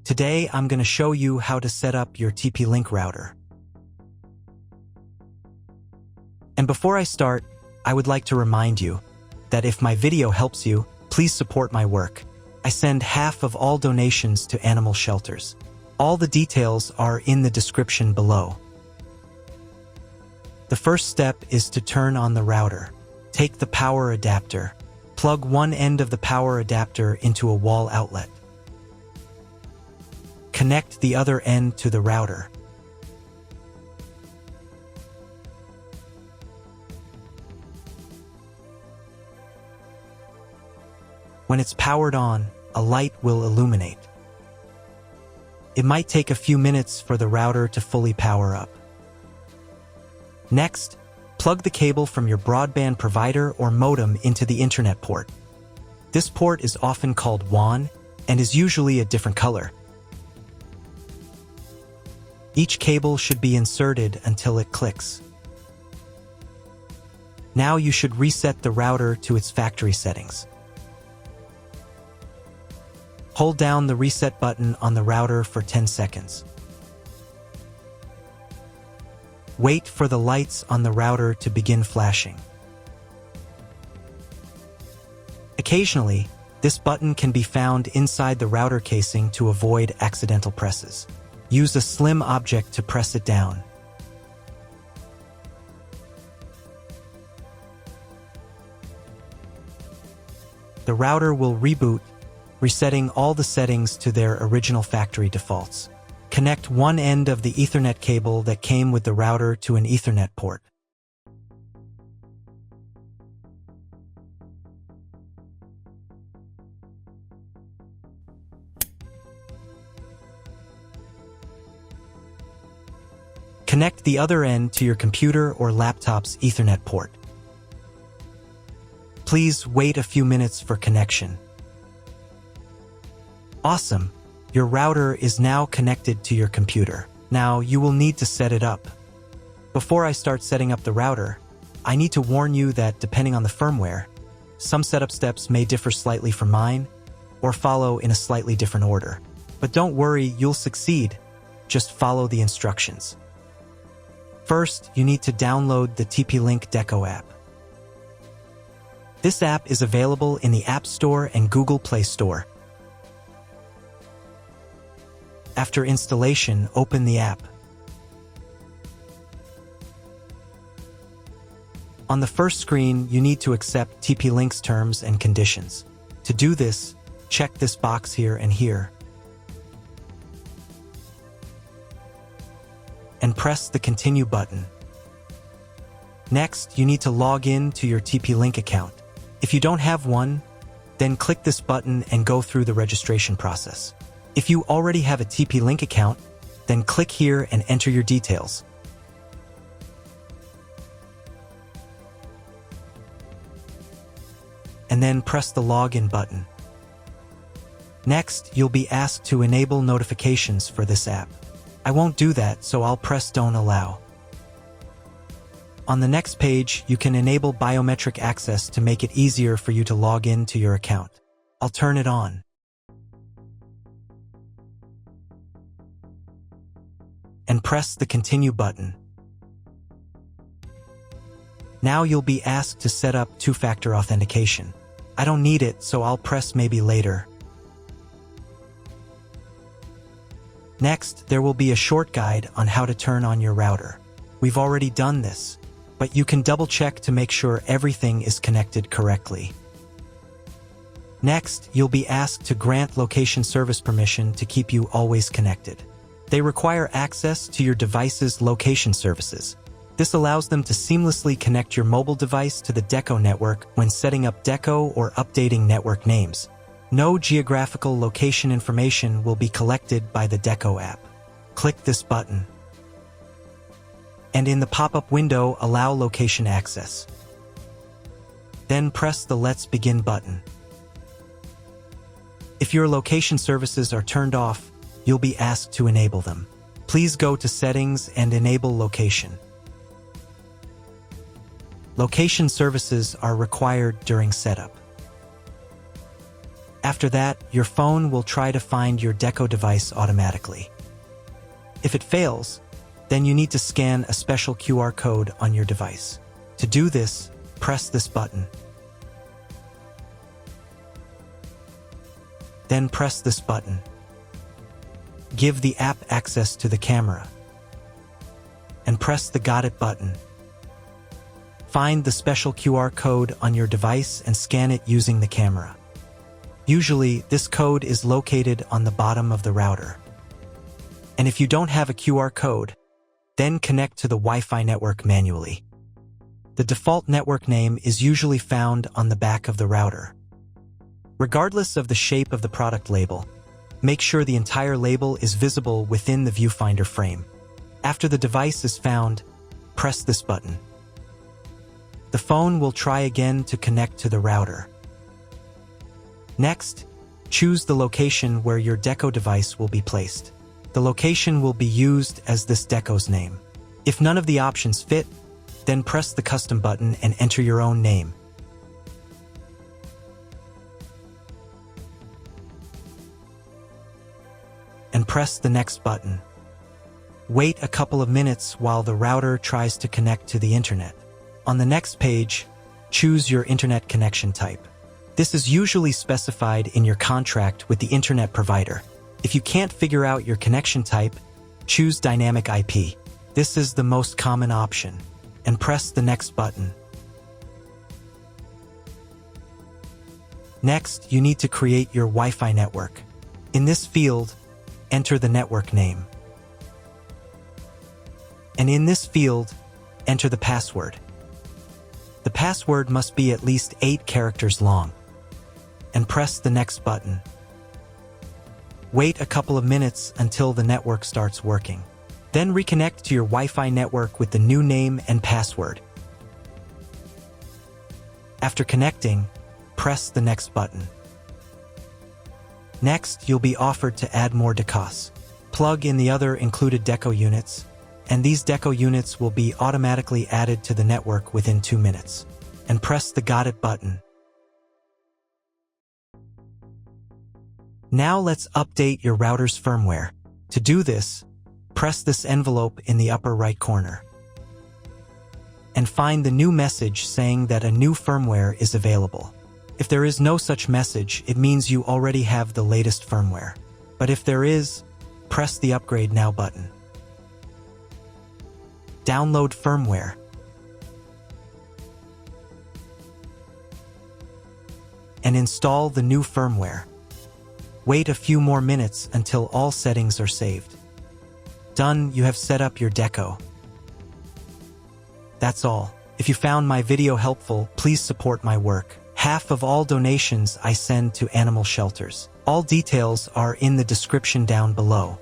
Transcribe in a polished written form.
Today, I'm going to show you how to set up your TP-Link router. And before I start, I would like to remind you that if my video helps you, please support my work. I send half of all donations to animal shelters. All the details are in the description below. The first step is to turn on the router. Take the power adapter. Plug one end of the power adapter into a wall outlet. Connect the other end to the router. When it's powered on, a light will illuminate. It might take a few minutes for the router to fully power up. Next, plug the cable from your broadband provider or modem into the Internet port. This port is often called WAN and is usually a different color. Each cable should be inserted until it clicks. Now you should reset the router to its factory settings. Hold down the reset button on the router for 10 seconds. Wait for the lights on the router to begin flashing. Occasionally, this button can be found inside the router casing to avoid accidental presses. Use a slim object to press it down. The router will reboot, resetting all the settings to their original factory defaults. Connect one end of the Ethernet cable that came with the router to an Ethernet port. Connect the other end to your computer or laptop's Ethernet port. Please wait a few minutes for connection. Awesome! Your router is now connected to your computer. Now you will need to set it up. Before I start setting up the router, I need to warn you that depending on the firmware, some setup steps may differ slightly from mine or follow in a slightly different order. But don't worry, you'll succeed. Just follow the instructions. First, you need to download the TP-Link Deco app. This app is available in the App Store and Google Play Store. After installation, open the app. On the first screen, you need to accept TP-Link's terms and conditions. To do this, check this box here and here. And press the Continue button. Next, you need to log in to your TP-Link account. If you don't have one, then click this button and go through the registration process. If you already have a TP-Link account, then click here and enter your details. And then press the Login button. Next, you'll be asked to enable notifications for this app. I won't do that, so I'll press Don't Allow. On the next page, you can enable biometric access to make it easier for you to log in to your account. I'll turn it on. And press the Continue button. Now you'll be asked to set up two-factor authentication. I don't need it, so I'll press Maybe later. Next, there will be a short guide on how to turn on your router. We've already done this, but you can double-check to make sure everything is connected correctly. Next, you'll be asked to grant location service permission to keep you always connected. They require access to your device's location services. This allows them to seamlessly connect your mobile device to the Deco network when setting up Deco or updating network names. No geographical location information will be collected by the Deco app. Click this button. And in the pop-up window, allow location access. Then press the Let's Begin button. If your location services are turned off, you'll be asked to enable them. Please go to Settings and enable Location. Location services are required during setup. After that, your phone will try to find your Deco device automatically. If it fails, then you need to scan a special QR code on your device. To do this, press this button. Then press this button. Give the app access to the camera. And press the Got It button. Find the special QR code on your device and scan it using the camera. Usually, this code is located on the bottom of the router. And if you don't have a QR code, then connect to the Wi-Fi network manually. The default network name is usually found on the back of the router. Regardless of the shape of the product label, make sure the entire label is visible within the viewfinder frame. After the device is found, press this button. The phone will try again to connect to the router. Next, choose the location where your Deco device will be placed. The location will be used as this Deco's name. If none of the options fit, then press the custom button and enter your own name. And press the next button. Wait a couple of minutes while the router tries to connect to the internet. On the next page, choose your internet connection type. This is usually specified in your contract with the internet provider. If you can't figure out your connection type, choose Dynamic IP. This is the most common option. And press the next button. Next, you need to create your Wi-Fi network. In this field, enter the network name. And in this field, enter the password. The password must be at least 8 characters long. And press the next button. Wait a couple of minutes until the network starts working. Then reconnect to your Wi-Fi network with the new name and password. After connecting, press the next button. Next, you'll be offered to add more decos. Plug in the other included Deco units, and these Deco units will be automatically added to the network within 2 minutes. And press the Got It button. Now let's update your router's firmware. To do this, press this envelope in the upper right corner. And find the new message saying that a new firmware is available. If there is no such message, it means you already have the latest firmware. But if there is, press the Upgrade Now button. Download firmware. And install the new firmware. Wait a few more minutes until all settings are saved. Done, you have set up your Deco. That's all. If you found my video helpful, please support my work. Half of all donations I send to animal shelters. All details are in the description down below.